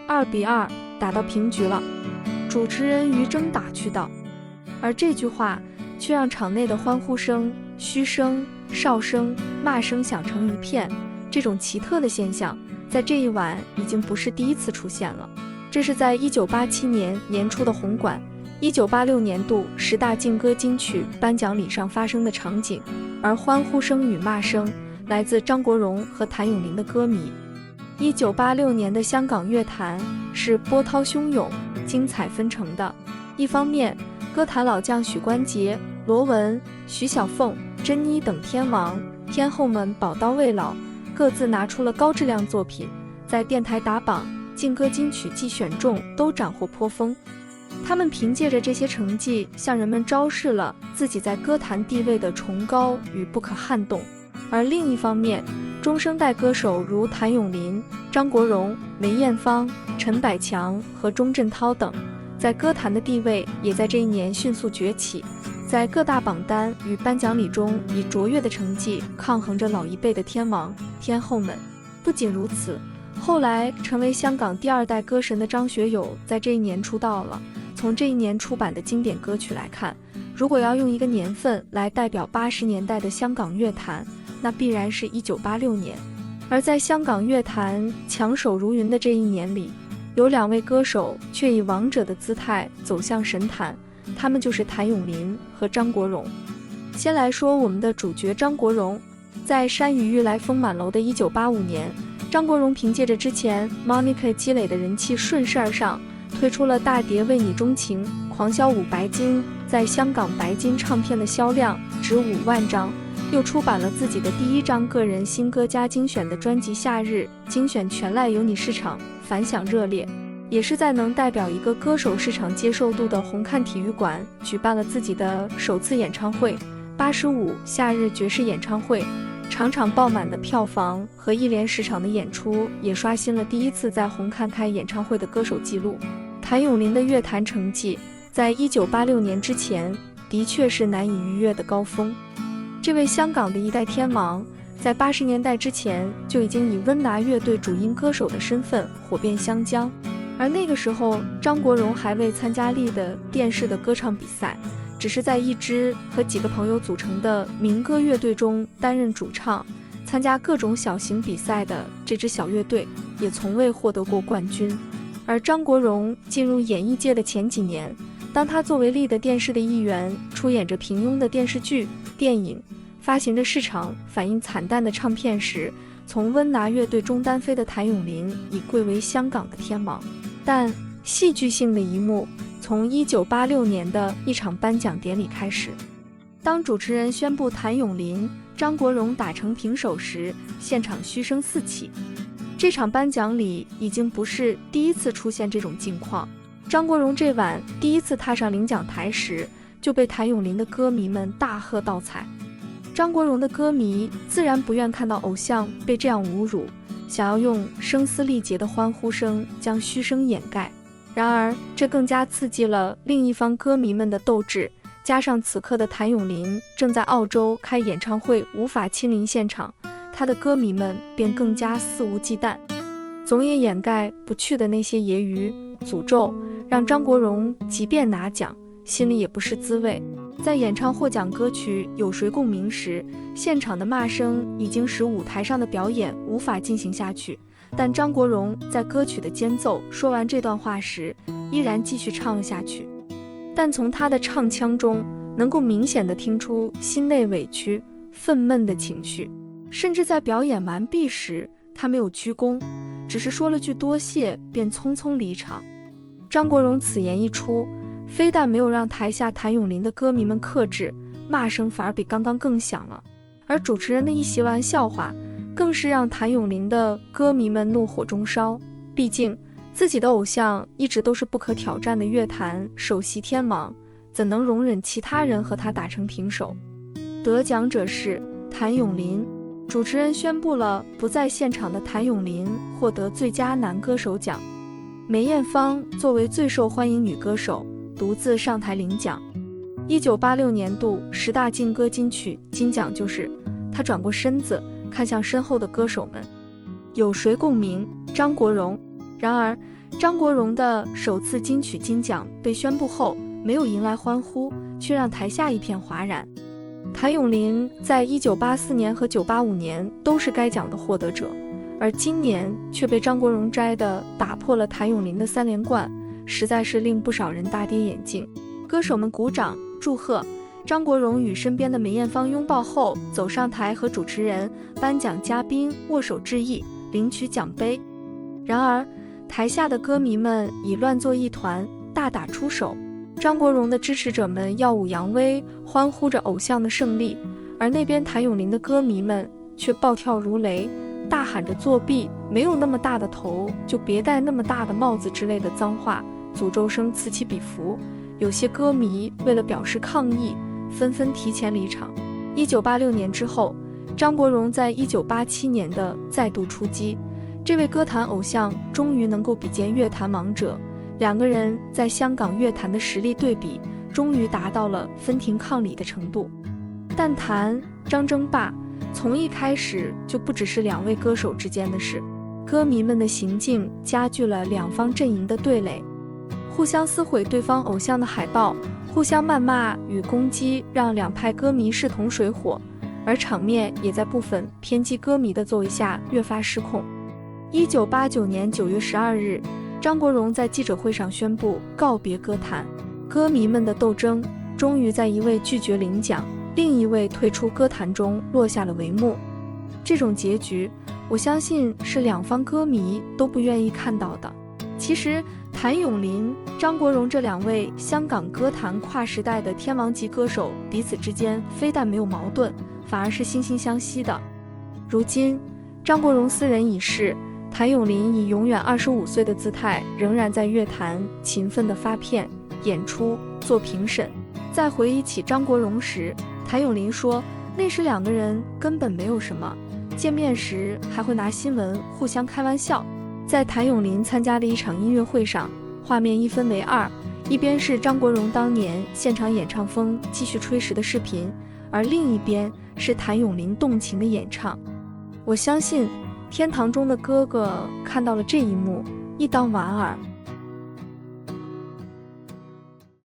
2-2，打到平局了。主持人于征打趣道，而这句话却让场内的欢呼声、嘘声、哨声、骂声响成一片。这种奇特的现象在这一晚已经不是第一次出现了。这是在1987年年初的红馆1986年度10大劲歌金曲颁奖礼上发生的场景，而欢呼声与骂声来自张国荣和谭咏麟的歌迷。1986年的香港乐坛是波涛汹涌、精彩纷呈的。一方面，歌坛老将许冠杰、罗文、徐小凤、珍妮等天王天后们宝刀未老，各自拿出了高质量作品，在电台打榜、劲歌金曲季选中都斩获颇丰。他们凭借着这些成绩，向人们昭示了自己在歌坛地位的崇高与不可撼动。而另一方面，中生代歌手如谭咏麟、张国荣、梅艳芳、陈百强和钟镇涛等，在歌坛的地位也在这一年迅速崛起，在各大榜单与颁奖礼中以卓越的成绩抗衡着老一辈的天王天后们。不仅如此，后来成为香港第2代歌神的张学友在这一年出道了。从这一年出版的经典歌曲来看，如果要用一个年份来代表80年代的香港乐坛，那必然是1986年。而在香港乐坛强手如云的这一年里，有2位歌手却以王者的姿态走向神坛，他们就是谭咏麟和张国荣。先来说我们的主角张国荣。在山雨欲来风满楼的1985年，张国荣凭借着之前 Monica 积累的人气顺势而上，推出了大碟《为你钟情》，狂销5白金，在香港白金唱片的销量值5万张，又出版了自己的第1张个人新歌加精选的专辑《夏日》，精选全赖有你市场反响热烈，也是在能代表一个歌手市场接受度的红磡体育馆举办了自己的首次演唱会85夏日爵士演唱会，场场爆满的票房和1连10场的演出，也刷新了第一次在红磡开演唱会的歌手记录。谭咏麟的乐坛成绩在1986年之前的确是难以逾越的高峰。这位香港的一代天王在80年代之前就已经以温拿乐队主音歌手的身份火遍湘江，而那个时候张国荣还未参加立的电视的歌唱比赛，只是在一支和几个朋友组成的民歌乐队中担任主唱，参加各种小型比赛的这支小乐队也从未获得过冠军。而张国荣进入演艺界的前几年，当他作为立的电视的一员，出演着平庸的电视剧、电影，发行着市场反应惨淡的唱片时，从温拿乐队中单飞的谭咏麟已贵为香港的天王。但戏剧性的一幕从1986年的一场颁奖典礼开始。当主持人宣布谭咏麟、张国荣打成平手时，现场嘘声四起。这场颁奖礼已经不是第一次出现这种境况。张国荣这晚第一次踏上领奖台时，就被谭咏麟的歌迷们大喝倒彩。张国荣的歌迷自然不愿看到偶像被这样侮辱，想要用声嘶力竭的欢呼声将嘘声掩盖。然而这更加刺激了另一方歌迷们的斗志，加上此刻的谭咏麟正在澳洲开演唱会，无法亲临现场，他的歌迷们便更加肆无忌惮，总也掩盖不去的那些揶揄、诅咒，让张国荣即便拿奖，心里也不是滋味。在演唱获奖歌曲《有谁共鸣》时，现场的骂声已经使舞台上的表演无法进行下去，但张国荣在歌曲的间奏说完这段话时，依然继续唱了下去。但从他的唱腔中，能够明显地听出心内委屈、愤懑的情绪。甚至在表演完毕时，他没有鞠躬，只是说了句多谢，便匆匆离场。张国荣此言一出，非但没有让台下谭咏麟的歌迷们克制，骂声反而比刚刚更响了。而主持人的一席玩笑话，更是让谭咏麟的歌迷们怒火中烧。毕竟自己的偶像一直都是不可挑战的乐坛首席天王，怎能容忍其他人和他打成平手？得奖者是谭咏麟。主持人宣布了不在现场的谭咏麟获得最佳男歌手奖。梅艳芳作为最受欢迎女歌手，独自上台领奖。1986年度10大劲歌金曲金奖就是，她转过身子看向身后的歌手们，有谁共鸣？张国荣。然而张国荣的首次金曲金奖被宣布后，没有迎来欢呼，却让台下一片哗然。谭咏麟在1984年和1985年都是该奖的获得者，而今年却被张国荣摘的打破了谭咏麟的3连冠，实在是令不少人大跌眼镜。歌手们鼓掌祝贺，张国荣与身边的梅艳芳拥抱后走上台和主持人、颁奖嘉宾握手致意，领取奖杯。然而台下的歌迷们已乱作一团，大打出手。张国荣的支持者们耀武扬威，欢呼着偶像的胜利，而那边谭咏麟的歌迷们却暴跳如雷，大喊着作弊，没有那么大的头就别戴那么大的帽子之类的脏话，诅咒声此起彼伏。有些歌迷为了表示抗议，纷纷提前离场。1986年之后，张国荣在1987年的再度出击，这位歌坛偶像终于能够比肩乐坛王者。2个人在香港乐坛的实力对比，终于达到了分庭抗礼的程度。但谭张争霸从一开始就不只是2位歌手之间的事，歌迷们的行径加剧了2方阵营的对垒，互相撕毁对方偶像的海报，互相谩骂与攻击，让2派歌迷势同水火，而场面也在部分偏激歌迷的作为下越发失控。1989年9月12日，张国荣在记者会上宣布告别歌坛，歌迷们的斗争终于在一位拒绝领奖，另一位退出歌坛中落下了帷幕。这种结局，我相信是2方歌迷都不愿意看到的。其实谭咏麟、张国荣这2位香港歌坛跨时代的天王级歌手，彼此之间非但没有矛盾，反而是惺惺相惜的。如今张国荣斯人已逝，谭咏麟以永远25岁的姿态，仍然在乐坛勤奋地发片、演出、做评审。在回忆起张国荣时，谭咏麟说，那时2个人根本没有什么，见面时还会拿新闻互相开玩笑。在谭咏麟参加的一场音乐会上，画面一分为2，一边是张国荣当年现场演唱风继续吹时的视频，而另一边是谭咏麟动情的演唱。我相信天堂中的哥哥看到了这一幕，亦当莞尔。